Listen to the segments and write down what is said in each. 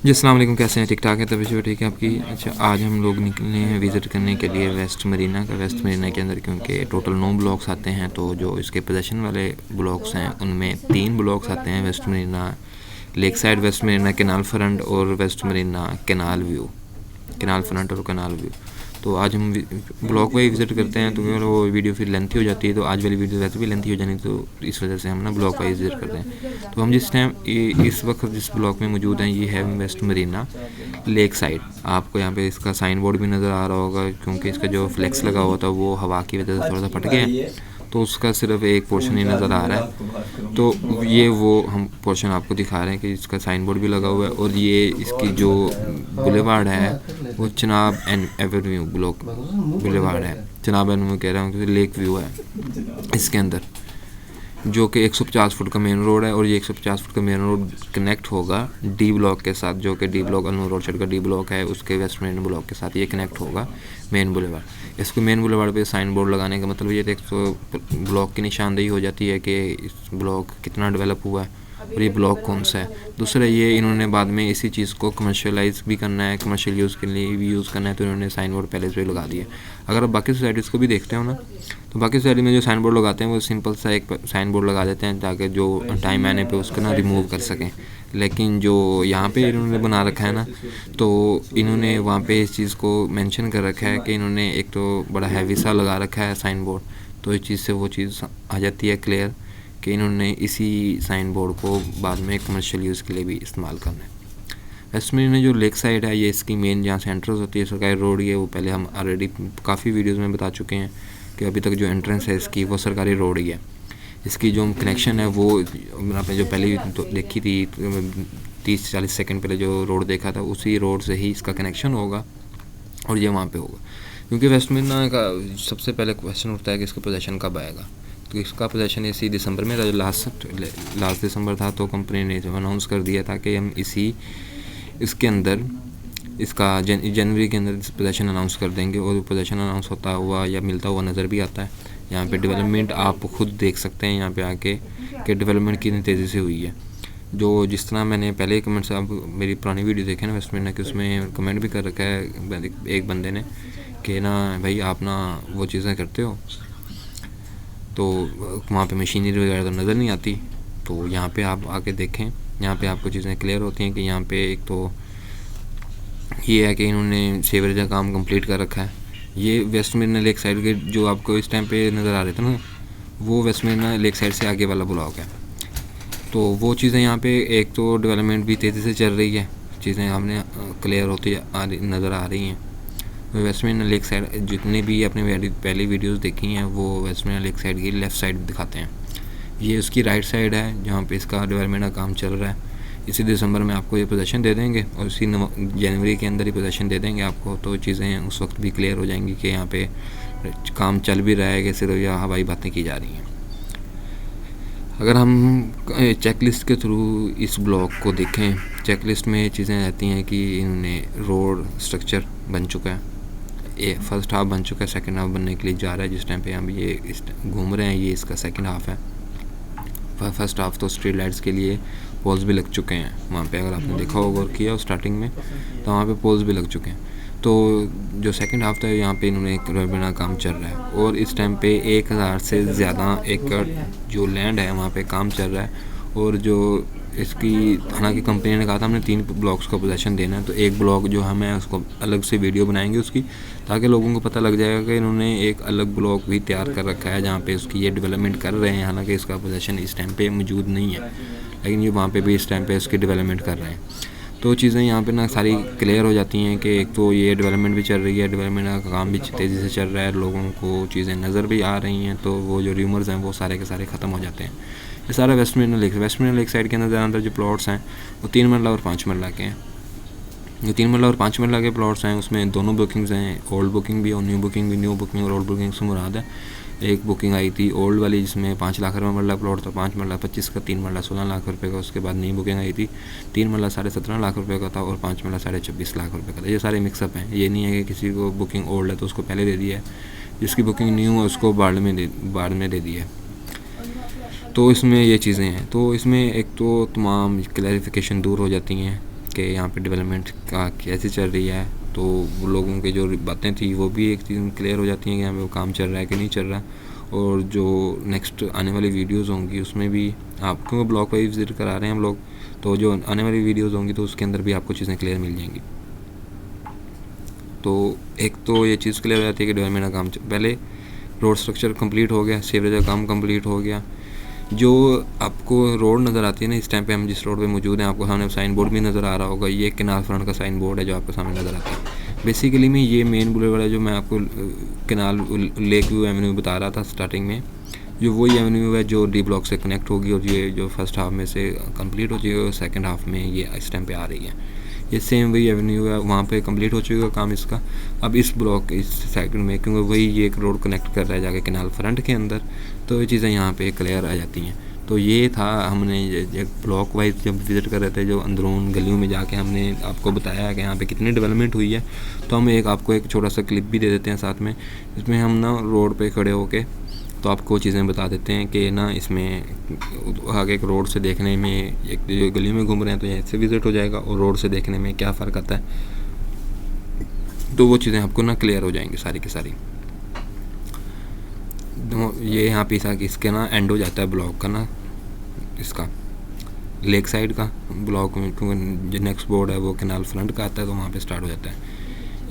जी अस्सलाम वालेकुम, कैसे हैं? ठीक ठाक है? तबीयत ठीक है आपकी? अच्छा, आज हम लोग निकले हैं विज़िट करने के लिए वेस्ट मरीना के अंदर, क्योंकि टोटल 9 ब्लॉक्स आते हैं। तो जो इसके पोजेसन वाले ब्लॉक्स हैं उनमें 3 ब्लॉक्स आते हैं, west marina lake side, west marina canal front और वेस्ट मरीना कैनाल फ्रंट और कैनाल व्यू। तो आज हम ब्लॉक वाइज विज़िट करते हैं, तो वो वीडियो फिर लेंथी हो जाती है। तो आज वाली वीडियो वैसे भी लेंथी हो जानी, तो इस वजह से हम ना ब्लॉक वाइज विज़िट करते हैं। तो हम जिस टाइम इस वक्त जिस ब्लॉक में मौजूद हैं, ये है वेस्ट मरीना लेक साइड। आपको यहाँ पे इसका साइन बोर्ड भी नज़र आ रहा होगा, क्योंकि इसका जो फ्लेक्स लगा हुआ था वो हवा की वजह से थोड़ा सा फट गया, तो उसका सिर्फ एक पोर्शन ही नज़र आ रहा है। तो ये वो हम पोर्शन आपको दिखा रहे हैं कि इसका साइन बोर्ड भी लगा हुआ है। और ये इसकी जो बुलेवार्ड है वो चनाब एवेन्यू बुलेवार्ड है, चनाब एवेन्यू कह रहा हूँ क्योंकि लेक व्यू है इसके अंदर, जो कि 150 फुट का मेन रोड है। और ये 150 फुट का मेन रोड कनेक्ट होगा डी ब्लॉक के साथ, जो कि D block Alnoor road side का डी ब्लॉक है, उसके वेस्ट मरीना ब्लॉक के साथ ये कनेक्ट होगा मेन बुलेवार्ड। इसको मेन बुलेवार्ड पे साइन बोर्ड लगाने का मतलब ये देख, तो ब्लॉक की निशानदेही हो जाती है कि इस ब्लॉक कितना डेवलप हुआ है और ये ब्लॉक कौन सा है। दूसरा, ये इन्होंने बाद में इसी चीज़ को कमर्शियलाइज भी करना है, कमर्शियल यूज़ के लिए भी यूज़ करना है, तो इन्होंने साइन बोर्ड पहले से लगा दिया। अगर आप बाकी सोसाइटीज़ को भी देखते हो ना, तो बाकी सोसाइटी में जो साइन बोर्ड लगाते हैं वो सिंपल सा एक साइन बोर्ड लगा देते हैं ताकि जो टाइम आने पे उसको ना रिमूव कर सकें। लेकिन जो यहाँ पे इन्होंने बना रखा है ना, तो इन्होंने वहाँ पे इस चीज़ को मेंशन कर रखा है कि इन्होंने एक तो बड़ा हैवी सा लगा रखा है साइन बोर्ड, तो इस चीज़ से वो चीज़ आ जाती है क्लियर कि इन्होंने इसी साइन बोर्ड को बाद में कमर्शियल यूज़ के लिए भी इस्तेमाल करना है। वेस्ट मरीना जो लेक साइड है, ये इसकी मेन जहाँ से एंट्रेंस होती है सरकारी रोड, ये वो पहले हम ऑलरेडी काफ़ी वीडियोज़ में बता चुके हैं कि अभी तक जो एंट्रेंस है इसकी वो सरकारी रोड ही है। इसकी जो कनेक्शन है वो आपने जो पहले तो देखी थी 30-40 सेकंड पहले जो रोड देखा था, उसी रोड से ही इसका कनेक्शन होगा और ये वहाँ पे होगा। क्योंकि वेस्ट मरीना का सबसे पहले क्वेश्चन उठता है कि इसका पोजेसन कब आएगा। तो इसका पोजेसन इसी दिसंबर में था, जो लास्ट दिसंबर था, तो कंपनी ने अनाउंस कर दिया था कि हम इसके अंदर इसका जनवरी के अंदर पोजेसन अनाउंस कर देंगे। और पोजेसन अनाउंस होता हुआ या मिलता हुआ नज़र भी आता है। यहाँ पे डेवलपमेंट आप खुद देख सकते हैं यहाँ पे आके कि डेवलपमेंट कितनी तेज़ी से हुई है। जो जिस तरह मैंने पहले कमेंट्स, आप मेरी पुरानी वीडियो देखे ना वेस्ट मरीना की, उसमें कमेंट भी कर रखा है एक बंदे ने कि ना भाई आप ना वो चीज़ें करते हो तो वहाँ पे मशीनरी वगैरह तो नज़र नहीं आती। तो यहाँ पे आप आके देखें, यहाँ पे आपको चीज़ें क्लियर होती हैं कि यहाँ पे एक तो ये है कि इन्होंने सीवरेज का काम कंप्लीट कर रखा है। ये वेस्ट मरीना लेक साइड के जो आपको इस टाइम पे नज़र आ रहे थे ना, वो वेस्ट मरीना लेक साइड से आगे वाला ब्लॉक है। तो वो चीज़ें यहाँ पे एक तो डेवलपमेंट भी तेज़ी से चल रही है, चीज़ें हमने क्लियर होती नज़र आ रही हैं। वेस्ट मरीना लेक साइड जितने भी आपने पहली वीडियोस देखी हैं वो वेस्ट मरीना लेक साइड की लेफ़्ट साइड दिखाते हैं। ये उसकी राइट साइड है जहाँ पे इसका डेवलपमेंट का काम चल रहा है। इसी दिसंबर में आपको ये पोजेसन दे देंगे और इसी जनवरी के अंदर ही पोजेसन दे देंगे आपको। तो चीज़ें उस वक्त भी क्लियर हो जाएंगी कि यहाँ पे काम चल भी रहा है कि सिर्फ या हवाई बातें की जा रही हैं। अगर हम चेकलिस्ट के थ्रू इस ब्लॉक को देखें, चेकलिस्ट में चीज़ें रहती हैं कि इन्होंने रोड स्ट्रक्चर बन चुका है, फर्स्ट हाफ बन चुका है, सेकंड हाफ बनने के लिए जा रहा है। जिस टाइम पे हम ये घूम रहे हैं ये इसका सेकंड हाफ है। फर्स्ट हाफ तो स्ट्रीट लाइट्स के लिए पोल्स भी लग चुके हैं वहाँ पे, अगर आपने देखा होगा और किया स्टार्टिंग में, तो वहाँ पे पोल्स भी लग चुके हैं। तो जो सेकंड हाफ था यहाँ पे इन्होंने एक बना काम चल रहा है और इस टाइम पे 1000 से ज़्यादा एकड़ जो लैंड है वहाँ पे काम चल रहा है। और जो इसकी हालांकि कंपनी ने कहा था हमने 3 ब्लॉक्स का पोजेसन देना है, तो एक ब्लॉक जो हम है उसको अलग से वीडियो बनाएंगे उसकी, ताकि लोगों को पता लग जाएगा कि इन्होंने एक अलग ब्लॉक भी तैयार कर रखा है जहाँ पे उसकी ये डेवलपमेंट कर रहे हैं। हालांकि इसका पोजेसन इस टाइम पे मौजूद नहीं है, लेकिन ये वहाँ पे भी इस टाइम पे इसकी डेवलपमेंट कर रहे हैं। तो चीज़ें यहाँ पे ना सारी क्लियर हो जाती हैं कि एक तो ये डेवलपमेंट भी चल रही है, डेवलपमेंट का काम भी तेज़ी से चल रहा है, लोगों को चीज़ें नज़र भी आ रही हैं। तो वो जो र्यूमर्स हैं वो सारे के सारे ख़त्म हो जाते हैं। ये सारा वेस्ट मरीना लेक साइड के अंदर जो प्लॉट्स हैं वो 3 मरला और 5 मरला के हैं। जो 3 मरला और 5 मरला के प्लॉट्स हैं उसमें दोनों बुकिंग्स हैं, ओल्ड बुकिंग भी और न्यू बुकिंग और ओल्ड बुकिंग से मुराद है। एक बुकिंग आई थी ओल्ड वाली जिसमें 5 लाख रुपये मरला प्लॉट था, 5 मरला 25 का, 3 मरला 16 लाख रुपये का। उसके बाद नई बुकिंग आई थी 3 मरला 17.5 लाख रुपये का था और 5 मरला 24.5 लाख रुपये का था। ये सारे मिक्सअप हैं, ये नहीं है कि किसी को बुकिंग ओल्ड है तो उसको पहले दे दिया है, जिसकी बुकिंग न्यू है उसको बाद में दे दी है। तो इसमें ये चीज़ें हैं। तो इसमें एक तो तमाम क्लैरिफिकेशन दूर हो जाती हैं कि यहाँ पे डेवलपमेंट का कैसे चल रही है, तो वो लोगों की जो बातें थी वो भी एक चीज़ क्लियर हो जाती हैं कि यहाँ पे वो काम चल रहा है कि नहीं चल रहा। और जो नेक्स्ट आने वाली वीडियोस होंगी उसमें भी आप, क्योंकि ब्लॉग पर विजिट करा रहे हैं हम लोग, तो जो आने वाली वीडियोस होंगी तो उसके अंदर भी आपको चीज़ें क्लियर मिल जाएंगी। तो एक तो ये चीज़ क्लियर हो जाती है कि डेवलपमेंट का काम पहले रोड स्ट्रक्चर कंप्लीट हो गया, सीवरेज का काम कंप्लीट हो गया। जो आपको रोड नज़र आती है ना, इस टाइम पे हम जिस रोड पे मौजूद हैं, आपको सामने साइन बोर्ड भी नज़र आ रहा होगा, ये कैनाल फ्रंट का साइन बोर्ड है जो आपको सामने नज़र आता है। बेसिकली में ये मेन बुलेवार्ड है जो मैं आपको कैनाल लेक व्यू एवेन्यू बता रहा था स्टार्टिंग में, जो वही एवेन्यू है जो डी ब्लॉक से कनेक्ट होगी और ये जो फर्स्ट हाफ में से कंप्लीट हो जाएगी और सेकेंड हाफ में ये इस टाइम पे आ रही है। ये सेम वही एवेन्यू है, वहाँ पे कंप्लीट हो चुका काम इसका। अब इस ब्लॉक इस सेकंड में, क्योंकि वही ये एक रोड कनेक्ट कर रहा है जाके कैनाल फ्रंट के अंदर, तो ये चीज़ें यहाँ पे क्लियर आ जाती हैं। तो ये था, हमने एक ब्लॉक वाइज जब विज़िट कर रहे थे, जो अंदरून गलियों में जाके हमने आपको बताया कि यहाँ पे कितनी डेवलपमेंट हुई है। तो हम आपको एक छोटा सा क्लिप भी दे देते हैं साथ में, इसमें हम ना रोड पे खड़े होके तो आपको चीज़ें बता देते हैं कि ना इसमें आगे एक रोड से देखने में, एक जो गली में घूम रहे हैं तो यहाँ से विज़िट हो जाएगा, और रोड से देखने में क्या फ़र्क आता है, तो वो चीज़ें आपको ना क्लियर हो जाएंगी सारी की सारी। तो ये यहाँ पे इसके ना एंड हो जाता है ब्लॉक का ना, इसका लेक साइड का ब्लॉक, जो नेक्स्ट बोर्ड है वो कैनाल फ्रंट का आता है, तो वहाँ पे स्टार्ट हो जाता है।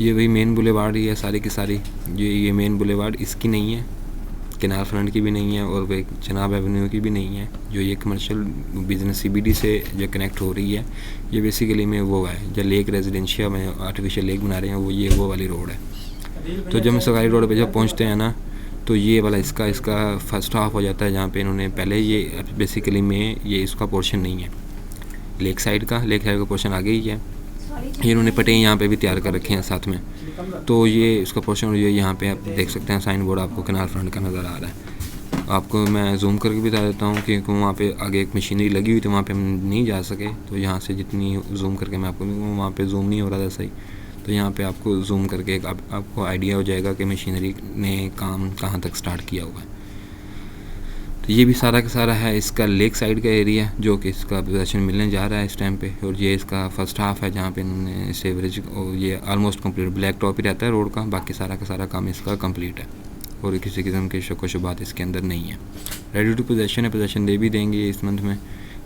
ये वही मेन बुलेवार्ड ही है सारी की सारी। ये मेन बुलेवार्ड इसकी नहीं है, कैनाल फ्रंट की भी नहीं है, और वो जनाब एवेन्यू की भी नहीं है। जो ये कमर्शियल बिजनेस CBD से जो कनेक्ट हो रही है, ये बेसिकली में वो है जो लेक रेजिडेंशियल में आर्टिफिशियल लेक बना रहे हैं, वो वाली रोड है। तो जब हम सरकारी रोड पे जब पहुंचते हैं ना, तो ये वाला इसका फर्स्ट हाफ हो जाता है, जहाँ पे इन्होंने पहले ये बेसिकली में ये इसका पोर्शन नहीं है लेक साइड का पोर्शन आगे ही है। ये इन्होंने पट्टे यहाँ पे भी तैयार कर रखे हैं साथ में, तो ये इसका पोर्शन ये यहाँ पे आप देख सकते हैं, साइन बोर्ड आपको कैनाल फ्रंट का नज़र आ रहा है। आपको मैं जूम करके बता देता हूँ कि वहाँ पे आगे एक मशीनरी लगी हुई थी, वहाँ पे हम नहीं जा सके, तो यहाँ से जितनी जूम करके मैं आपको, वहाँ पे जूम नहीं हो रहा था सही, तो यहाँ पे आपको जूम करके आपको आइडिया हो जाएगा कि मशीनरी ने काम कहाँ तक स्टार्ट किया हुआ है। तो ये भी सारा का सारा है इसका लेक साइड का एरिया, जो कि इसका पोजीशन मिलने जा रहा है इस टाइम पे। और ये इसका फर्स्ट हाफ है जहाँ पे इन्होंने सेवरेज, और ये ऑलमोस्ट कंप्लीट ब्लैक टॉप ही रहता है रोड का, बाकी सारा का सारा काम इसका कंप्लीट है और किसी किस्म की शक व शुबात इसके अंदर नहीं है। रेडी टू पोजीशन है, पोजीशन दे भी देंगे इस मंथ में।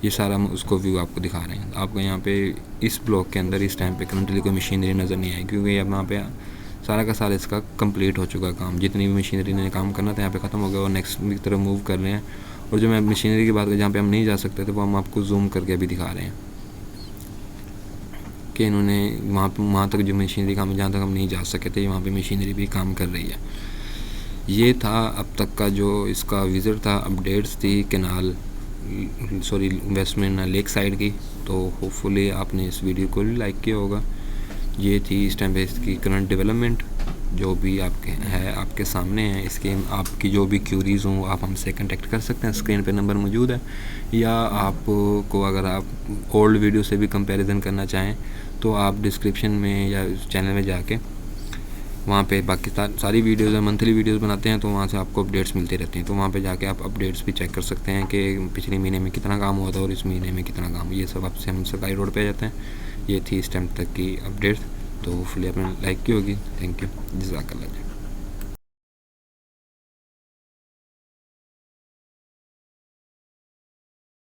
ये सारा उसको व्यू आपको दिखा रहे हैं। आपको यहाँ पे इस ब्लॉक के अंदर इस टाइम पे करंटली कोई मशीनरी नज़र नहीं आई, क्योंकि अब यहाँ पे सारा का सारा इसका कंप्लीट हो चुका काम। जितनी भी मशीनरी ने काम करना था यहाँ पे ख़त्म हो गया और नेक्स्ट की तरफ मूव कर रहे हैं। और जो मैं मशीनरी की बात करूँ जहाँ पे हम नहीं जा सकते थे, वो हम आपको जूम करके अभी दिखा रहे हैं कि इन्होंने वहाँ तक जो मशीनरी काम, जहाँ तक हम नहीं जा सके थे, वहाँ पे मशीनरी भी काम कर रही है। ये था अब तक का जो इसका विज़िट था, अपडेट्स थी कैनाल इन्वेस्टमेंट लेक साइड की। तो होपफुली आपने इस वीडियो को लाइक किया होगा। ये थी इस टाइम पे इसकी करंट डेवलपमेंट, जो भी आपके सामने है। इसके आपकी जो भी क्यूरीज़ हों आप हमसे कांटेक्ट कर सकते हैं, स्क्रीन पे नंबर मौजूद है। या आपको अगर आप ओल्ड वीडियो से भी कंपैरिजन करना चाहें तो आप डिस्क्रिप्शन में या चैनल में जाके वहाँ पे बाकी सारी वीडियोज़ है, मंथली वीडियोज़ बनाते हैं, तो वहाँ से आपको अपडेट्स मिलते रहते हैं। तो वहाँ पे जाके आप अपडेट्स भी चेक कर सकते हैं कि पिछले महीने में कितना काम हुआ था और इस महीने में कितना काम, ये सब आपसे हम सरकारी रोड पे आ जाते हैं। ये थी इस टाइम तक की अपडेट्स। तो होपफुली आपने लाइक की होगी। थैंक यू, जज़ाकल्लाह।